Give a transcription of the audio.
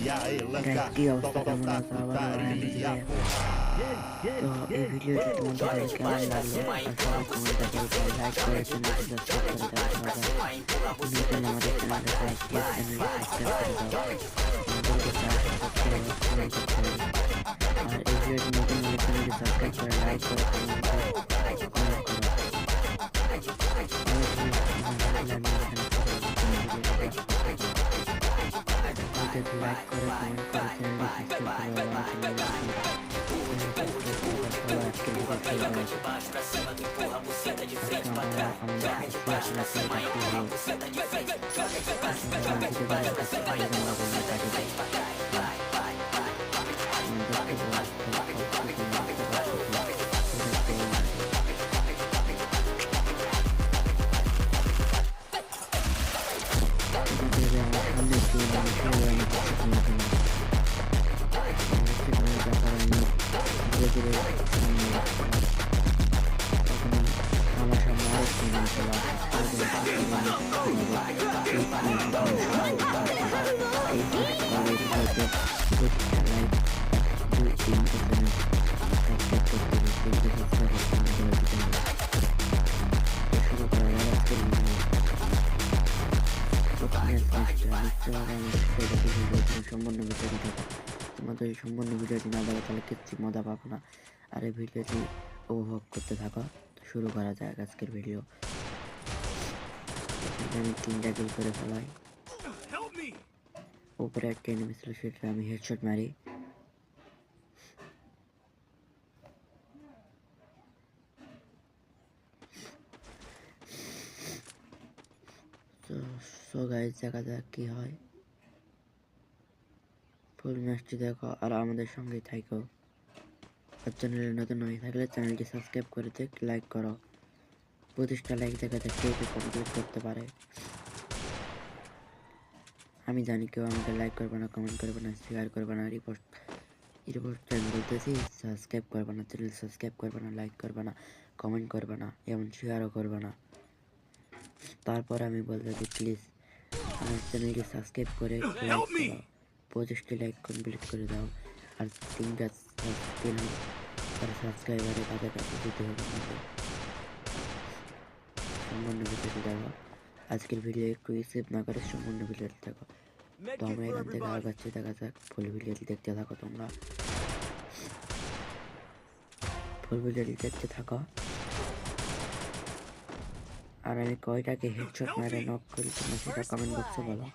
guys কি অবস্থা কেমন আছে আবার তো এই ভিডিওটি তোমাদের কাছে কেমন লাগলো আর সবাই কমেন্টে বলবে লাইক করে চ্যানেলটি সাবস্ক্রাইব করে দাও নতুন আমাদের চ্যানেলটা সাবস্ক্রাইব করে দাও আমাদেরকে সাবস্ক্রাইব করতে হবে আর এই ভিডিওটি নতুন হলে চ্যানেলটি সাবস্ক্রাইব করে লাইক করে কমেন্ট করো লাইক করে কমেন্ট করে তোমাদের সম্পূর্ণ ভিডিওটি না দেখো তাহলে কিচ্ছু মজা পাবো না আর এই ভিডিওটি উপভোগ করতে থাকো শুরু করা যাক আজকের ভিডিও আমি 3টা কিল করে ফেলাই উপরে একটা এনিমি ছিল সেটা আমি হেডশট মারি সো গাইস দেখা যাক কি হয় ফুল ম্যাচটি দেখো আর আমাদের সঙ্গেই থাকো আর চ্যানেলে নতুন হয়ে থাকলে চ্যানেলটি সাবস্ক্রাইব করে লাইক করো 25টা লাইক দেখাতে কেউ কমপ্লিট করতে পারে আমি জানি কেউ আমাকে লাইক করবে না কমেন্ট করবে না শেয়ার করবে না রিপোর্ট আমি বলতেছি সাবস্ক্রাইব করবে না চ্যানেল সাবস্ক্রাইব করবে না লাইক করবে না কমেন্ট করবে না এমন শেয়ারও করবে না তারপর আমি বলতেছি প্লিজ আমার চ্যানেলটি সাবস্ক্রাইব করে লাইক করো 25টি লাইক কমপ্লিট করে দাও আর 3টা সাবস্ক্রাইবারে তাদের কাছে দিতে হবে আমাকে সম্পূর্ণ ভিডিওটি দেখো আজকের ভিডিও একটু স্কিপ না করে সম্পূর্ণ ভিডিওটি দেখো তো আমরা এখান থেকে আগাচ্ছি দেখা যাক ফুল ভিডিওটি দেখতে থাকো তোমরা ফুল ভিডিওটি দেখতে থাকো আর আমি কয়টাকে হেডশট মারে নক করি তোমরা সেটা কমেন্ট বক্সে বলো